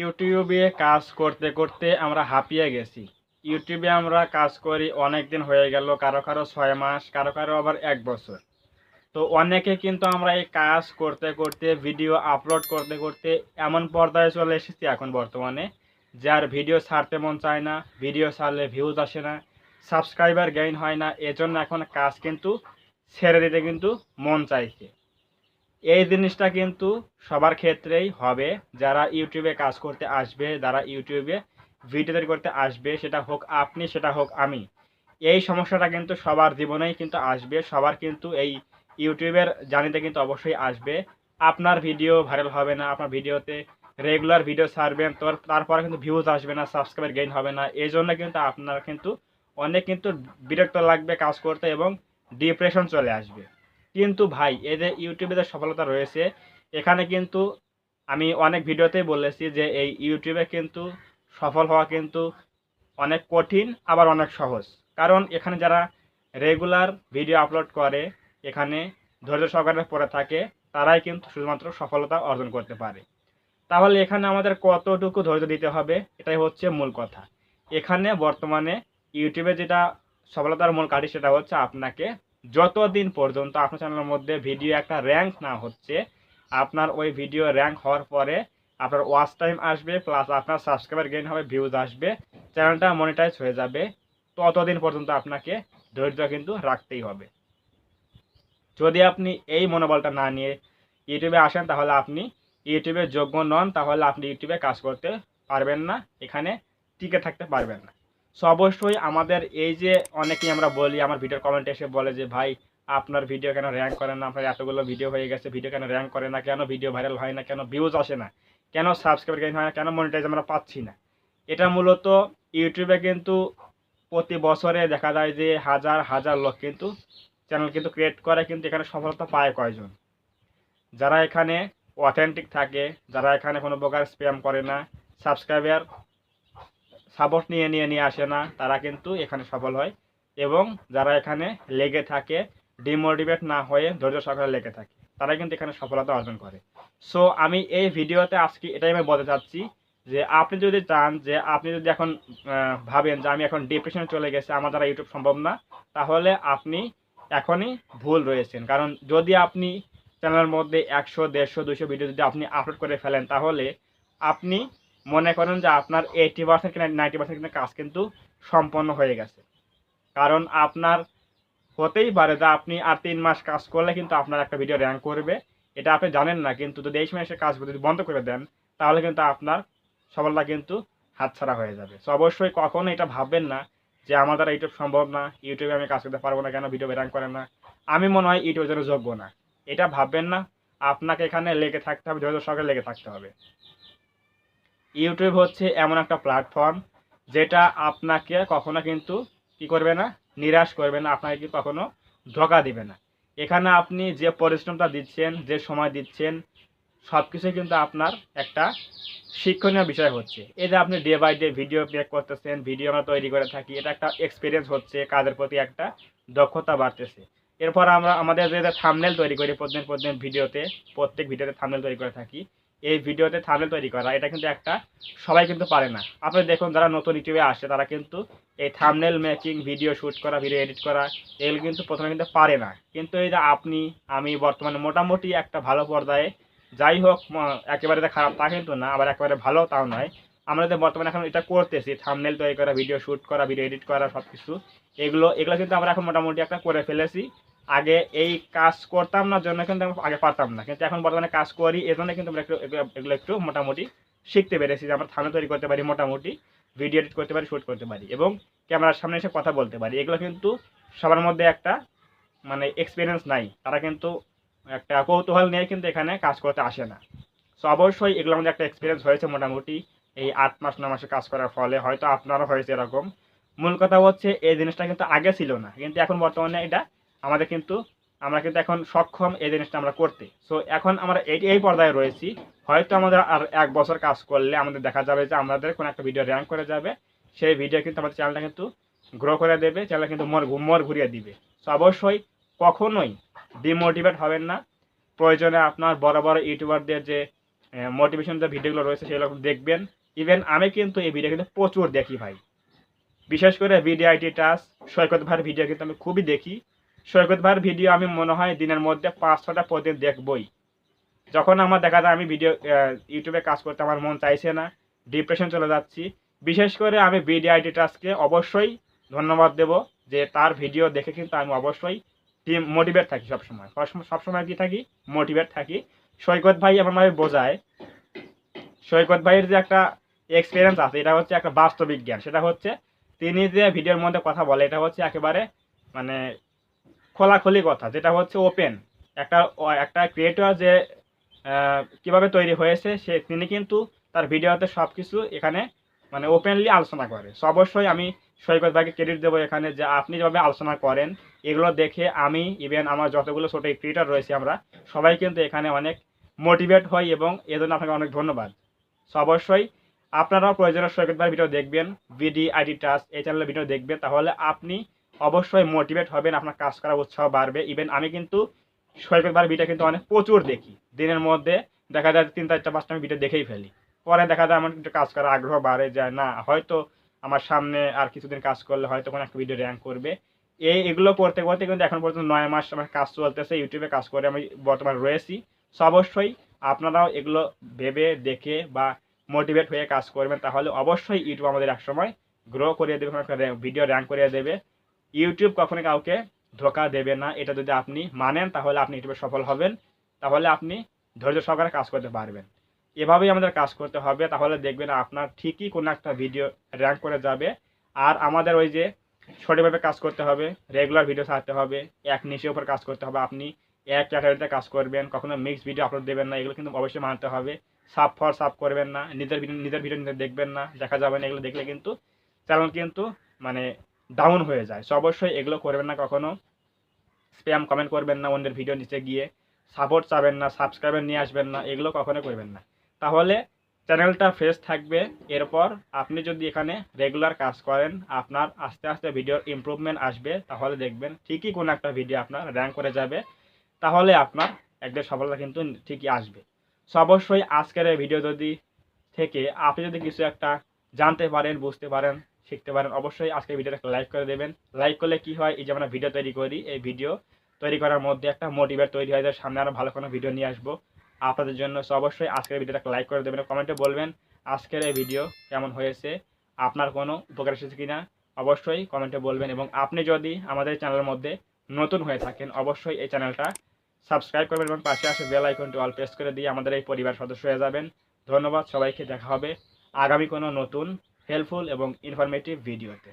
ইউটিউবে কাজ করতে করতে আমরা হাঁপিয়ে গেছি। ইউটিউবে আমরা কাজ করি অনেক দিন হয়ে গেল, কারো কারো 6 মাস, কারো কারো আবার 1 বছর। তো অনেকে কিন্তু আমরা এই কাজ করতে করতে, ভিডিও আপলোড করতে করতে এমন পর্যায়ে চলে এসেছি এখন বর্তমানে, যার ভিডিও ছাড়তে মন চায় না, ভিডিও ছাড়লে ভিউজ আসে না, সাবস্ক্রাইবার গেইন হয় না। এজন্য এখন কাজ কিন্তু ছেড়ে দিতে কিন্তু মন চাইছে। এই জিনিসটা কিন্তু সবার ক্ষেত্রেই হবে। যারা ইউটিউবে কাজ করতে আসবে, যারা ইউটিউবে ভিডিও তৈরি করতে আসবে, সেটা হোক আপনি, সেটা হোক আমি, এই সমস্যাটা কিন্তু সবার জীবনেই কিন্তু আসবে। সবার কিন্তু এই ইউটিউবের জার্নিতে কিন্তু অবশ্যই আসবে। আপনার ভিডিও ভাইরাল হবে না, আপনার ভিডিওতে রেগুলার ভিডিও ছাড়বেন, তারপরে কিন্তু ভিউজ আসবে না, সাবস্ক্রাইবার গেইন হবে না। এই জন্য কিন্তু আপনার কিন্তু অনেক কিন্তু বিরক্ত লাগবে কাজ করতে এবং ডিপ্রেশন চলে আসবে। কিন্তু ভাই, এই যে ইউটিউবে যে সফলতা রয়েছে, এখানে কিন্তু আমি অনেক ভিডিওতেই বলেছি যে এই ইউটিউবে কিন্তু সফল হওয়া কিন্তু অনেক কঠিন, আবার অনেক সহজ। কারণ এখানে যারা রেগুলার ভিডিও আপলোড করে, এখানে ধৈর্য সহকারে পড়ে থাকে, তারাই কিন্তু শুধুমাত্র সফলতা অর্জন করতে পারে। তাহলে এখানে আমাদের কতটুকু ধৈর্য দিতে হবে, এটাই হচ্ছে মূল কথা। এখানে বর্তমানে ইউটিউবে যেটা সফলতার মূল কাঠি, সেটা হচ্ছে আপনাকে যতদিন পর্যন্ত আপনার চ্যানেলের মধ্যে ভিডিও একটা র্যাঙ্ক না হচ্ছে, আপনার ওই ভিডিও র্যাঙ্ক হওয়ার পরে আপনার ওয়াচ টাইম আসবে, প্লাস আপনার সাবস্ক্রাইবার গেইন হবে, ভিউজ আসবে, চ্যানেলটা মনিটাইজ হয়ে যাবে, ততদিন পর্যন্ত আপনাকে ধৈর্য কিন্তু রাখতেই হবে। যদি আপনি এই মনোবলটা না নিয়ে ইউটিউবে আসেন, তাহলে আপনি ইউটিউবের যোগ্য নন, তাহলে আপনি ইউটিউবে কাজ করতে পারবেন না, এখানে টিকে থাকতে পারবেন না। সো অবশ্যই আমাদের এই যে অনেকেই আমরা বলি, আমার ভিডিওর কমেন্টে এসে বলে যে ভাই, আপনার ভিডিও কেন র্যাঙ্ক করে না, আপনার এতগুলো ভিডিও হয়ে গেছে, ভিডিও কেন র্যাঙ্ক করে না, কেন ভিডিও ভাইরাল হয় না, কেন ভিউজ আসে না, কেন সাবস্ক্রাইবার গেইন হয় না, কেন মনিটাইজ আমরা পাচ্ছি না। এটা মূলত ইউটিউবে কিন্তু প্রতি বছরে দেখা যায় যে হাজার হাজার লোক কিন্তু চ্যানেল কিন্তু ক্রিয়েট করে, কিন্তু এখানে সফলতা পায় কয়জন? যারা এখানে অথেন্টিক থাকে, যারা এখানে কোনো প্রকার স্প্যাম করে না, সাবস্ক্রাইবার সাপোর্ট নিয়ে আসে না, তারা কিন্তু এখানে সফল হয়। এবং যারা এখানে লেগে থাকে, ডিমোটিভেট না হয়ে ধৈর্য সহকারে লেগে থাকে, তারা কিন্তু এখানে সফলতা অর্জন করে। সো আমি এই ভিডিওতে আজকে এটাই আমি বলতে চাচ্ছি যে আপনি যদি চান, যে আপনি যদি এখন ভাবেন যে আমি এখন ডিপ্রেশনে চলে গেছে, আমার দ্বারা ইউটিউব সম্ভব না, তাহলে আপনি এখনই ভুল রয়েছেন। কারণ যদি আপনি চ্যানেলের মধ্যে 100, 150, 200 ভিডিও যদি আপনি আপলোড করে ফেলেন, তাহলে আপনি মনে করেন যে আপনার 80% কি 90% কিন্তু কাজ কিন্তু সম্পন্ন হয়ে গেছে। কারণ আপনার হতেই পারে যে আপনি আর 3 মাস কাজ করলে কিন্তু আপনার একটা ভিডিও র্যাঙ্ক করবে, এটা আপনি জানেন না। কিন্তু যদি এই সময় এসে কাজ যদি বন্ধ করে দেন, তাহলে কিন্তু আপনার সফলতা কিন্তু হাতছাড়া হয়ে যাবে। সো অবশ্যই কখনো এটা ভাববেন না যে আমার দ্বারা ইউটিউব সম্ভব না, ইউটিউবে আমি কাজ করতে পারবো না, কেন ভিডিও র্যাঙ্ক করে না, আমি মনে হয় ইউটিউবের জন্য যোগ্য না। এটা ভাববেন না। আপনাকে এখানে লেগে থাকতে হবে, ধৈর্য সহকারে লেগে থাকতে হবে। ইউটিউব হচ্ছে এমন একটা প্ল্যাটফর্ম, যেটা আপনাকে কখনো কিন্তু কি করবে না, নিরাশ করবে না, আপনাকে কিন্তু কখনো ধোঁকা দিবে না। এখানে আপনি যে পরিশ্রমটা দিচ্ছেন, যে সময় দিচ্ছেন, সব কিছুই কিন্তু আপনার একটা শিক্ষণীয় বিষয় হচ্ছে। এই যে আপনি day by day video make করতেছেন, ভিডিও আমরা তৈরি করে থাকি, এটা একটা এক্সপিরিয়েন্স হচ্ছে, কাজের প্রতি একটা দক্ষতা বাড়তেছে। এরপর আমরা আমাদের যে থাম্বনেল তৈরি করি প্রতিদিন প্রতিদিন ভিডিওতে, প্রত্যেক ভিডিওতে থাম্বনেল তৈরি করে থাকি, এই ভিডিওতে থাম্বনেল তৈরি করা, এটা কিন্তু একটা সবাই কিন্তু পারে না। আপনি দেখুন, যারা নতুন ইউটিউবে আসে, তারা কিন্তু এই থাম্বনেল মেকিং, ভিডিও শ্যুট করা, ভিডিও এডিট করা, এগুলো কিন্তু প্রথমে কিন্তু পারে না। কিন্তু এই যে আপনি, আমি বর্তমানে মোটামুটি একটা ভালো পর্যায়ে, যাই হোক, একেবারে যে খারাপ তা কিন্তু না, আবার একেবারে ভালো তাও নয়। আমরা যে বর্তমানে এখন এটা করতেছি, থাম্বনেল তৈরি করা, ভিডিও শ্যুট করা, ভিডিও এডিট করা, সব কিছু এগুলো এগুলো কিন্তু আমরা এখন মোটামুটি একটা করে ফেলেছি। আগে এই কাজ করতাম না জন্য কিন্তু আমি আগে পারতাম না, কিন্তু এখন বর্তমানে কাজ করি, এই জন্য কিন্তু আমরা একটু এগুলো একটু মোটামুটি শিখতে পেরেছি, যে আমরা থাম্বনেল তৈরি করতে পারি, মোটামুটি ভিডিও এডিট করতে পারি, শ্যুট করতে পারি, এবং ক্যামেরার সামনে এসে কথা বলতে পারি। এগুলো কিন্তু সবার মধ্যে একটা মানে এক্সপিরিয়েন্স নাই, তারা কিন্তু একটা কৌতূহল নিয়ে কিন্তু এখানে কাজ করতে আসে না। সো অবশ্যই এগুলো আমাদের একটা এক্সপিরিয়েন্স হয়েছে মোটামুটি এই 8 মাস 9 মাসে কাজ করার ফলে, হয়তো আপনারও হয়েছে এরকম। মূল কথা হচ্ছে এই জিনিসটা কিন্তু আগে ছিল না, কিন্তু এখন বর্তমানে এটা আমাদের কিন্তু, আমরা কিন্তু এখন সক্ষম এই জিনিসটা আমরা করতে। সো এখন আমরা এই পর্যায়ে রয়েছি। হয়তো আমাদের আর 1 বছর কাজ করলে আমাদের দেখা যাবে যে আমাদের কোনো একটা ভিডিও র্যাঙ্ক করে যাবে, সেই ভিডিও কিন্তু আমাদের চ্যানেলটা কিন্তু গ্রো করে দেবে, চ্যানেল কিন্তু মোর ঘুরিয়ে দিবে। সো অবশ্যই কখনোই ডিমোটিভেট হবেন না। প্রয়োজনে আপনার বড় বড় ইউটিউবারদের যে মোটিভেশন যে ভিডিওগুলো রয়েছে সেগুলো দেখবেন। ইভেন আমি কিন্তু এই ভিডিও কিন্তু প্রচুর দেখি ভাই, বিশেষ করে ভিডিও আইটি টাস্ক সৈকত ভাইয়ের ভিডিও কিন্তু আমি খুবই দেখি। সৈকত ভাইয়ের ভিডিও আমি মনে হয় দিনের মধ্যে 5-6টা প্রতিদিন দেখবই। যখন আমার দেখা যায় আমি ভিডিও ইউটিউবে কাজ করতে আমার মন চাইছে না, ডিপ্রেশন চলে যাচ্ছি, বিশেষ করে আমি ভিডিও আইটি টাস্ককে অবশ্যই ধন্যবাদ দেব যে তার ভিডিও দেখে কিন্তু আমি অবশ্যই মোটিভেট থাকি। সবসময় কি থাকি, মোটিভেট থাকি। সৈকত ভাই এমনভাবে বোঝায়, সৈকত ভাইয়ের যে একটা এক্সপিরিয়েন্স আছে এটা হচ্ছে একটা বাস্তবিক জ্ঞান। সেটা হচ্ছে তিনি যে ভিডিওর মধ্যে কথা বলে এটা হচ্ছে একেবারে মানে খোলাখুলি কথা, যেটা হচ্ছে ওপেন। একটা একটা ক্রিয়েটর যে কিভাবে তৈরি হয়েছে তিনি কিন্তু তার ভিডিওতে সব কিছু এখানে মানে ওপেনলি আলোচনা করে। সো অবশ্যই আমি সৈকত ভাইকে ক্রেডিট দেবো এখানে, যে আপনি যেভাবে আলোচনা করেন এগুলো দেখে আমি ইভেন আমার যতগুলো ছোটো ক্রিয়েটর রয়েছে আমরা সবাই কিন্তু এখানে অনেক মোটিভেট হই, এবং এজন্য আপনাকে অনেক ধন্যবাদ। সো অবশ্যই আপনারাও প্রয়োজনীয় সৈকত ভাইয়ের ভিডিও দেখবেন, ভিডি আইটি টাস্ক এই চ্যানেলের ভিডিও দেখবেন, তাহলে আপনি অবশ্যই মোটিভেট হবেন, আপনার কাজ করার উৎসাহ বাড়বে। ইভেন আমি কিন্তু সৈকত ভাইয়ের ভিডিও কিন্তু অনেক প্রচুর দেখি, দিনের মধ্যে দেখা যায় 3-4-5টা আমি ভিডিও দেখেই ফেলি। পরে দেখা যায় আমার কিন্তু কাজ করার আগ্রহ বাড়ে যায়, না হয়তো আমার সামনে আর কিছুদিন কাজ করলে হয়তো কোনো একটা ভিডিও র্যাঙ্ক করবে। এগুলো করতে করতে কিন্তু এখন পর্যন্ত 9 মাস আমার কাজ চলতেছে, ইউটিউবে কাজ করে আমি বর্তমানে রয়েছি। সো অবশ্যই আপনারাও এগুলো ভেবে দেখে বা মোটিভেট হয়ে কাজ করবেন, তাহলে অবশ্যই ইউটিউব আমাদের একসময় গ্রো করিয়ে দেবে, ভিডিও র্যাঙ্ক করিয়ে দেবে। ইউটিউব কখনো কাউকে ধোকা দেবে না, এটা যদি আপনি মানেন তাহলে আপনি ইউটিউবে সফল হবেন, তাহলে আপনি ধৈর্য সহকারে কাজ করতে পারবেন। এভাবেই আমাদের কাজ করতে হবে, তাহলে দেখবেন আপনার ঠিকই কোনো একটা ভিডিও র্যাঙ্ক করে যাবে। আর আমাদের ওই যে সঠিকভাবে কাজ করতে হবে, রেগুলার ভিডিও ছাড়তে হবে, এক নিশের উপর কাজ করতে হবে। আপনি এক ক্যাটাগরিতে কাজ করবেন, কখনো মিক্স ভিডিও আপলোড দেবেন না, এগুলো কিন্তু অবশ্যই মানতে হবে। সাব করবেন না, নিজের ভিডিও নিজে দেখবেন না, দেখা যাবে না, এগুলো দেখলে কিন্তু চ্যানেল কিন্তু মানে ডাউন হয়ে যায়। সো অবশ্যই এগুলো করবেন না কখনো। স্প্যাম কমেন্ট করবেন না অন্যের ভিডিও নিচে গিয়ে, সাপোর্ট চাবেন না, সাবস্ক্রাইবার নিয়ে আসবেন না, এগুলো কখনো করবেন না, তাহলে চ্যানেলটা ফ্রেশ থাকবে। এরপর আপনি যদি এখানে রেগুলার কাজ করেন আপনার আস্তে আস্তে ভিডিওর ইমপ্রুভমেন্ট আসবে, তাহলে দেখবেন ঠিকই কোনো একটা ভিডিও আপনার র্যাঙ্ক করে যাবে, তাহলে আপনার একদিন সফলতা কিন্তু ঠিকই আসবে। সো অবশ্যই আজকের এই ভিডিও যদি থেকে আপনি যদি কিছু একটা জানতে পারেন, বুঝতে পারেন, শিখতে পারেন, অবশ্যই আজকের ভিডিওটা লাইক করে দেবেন। লাইক করলে কি হয়, এই যে আমরা ভিডিও তৈরি করি, এই ভিডিও তৈরি করার মধ্যে একটা মোটিভেট তৈরি হয়ে যায়, সামনে আরও ভালো কোনো ভিডিও নিয়ে আসবো আপনাদের জন্য। সো অবশ্যই আজকের ভিডিওটা লাইক করে দেবেন, কমেন্টে বলবেন আজকের এই ভিডিও কেমন হয়েছে, আপনার কোনো উপকার এসেছে কিনা অবশ্যই কমেন্টে বলবেন। এবং আপনি যদি আমাদের চ্যানেলের মধ্যে নতুন হয়ে থাকেন অবশ্যই এই চ্যানেলটা সাবস্ক্রাইব করবেন এবং পাশে আসে বেল আইকনটি অল প্রেস করে দিয়ে আমাদের এই পরিবার সদস্য হয়ে যাবেন। ধন্যবাদ সবাইকে, দেখা হবে আগামী কোনো নতুন হেল্পফুল এবং ইনফরমেটিভ ভিডিওতে।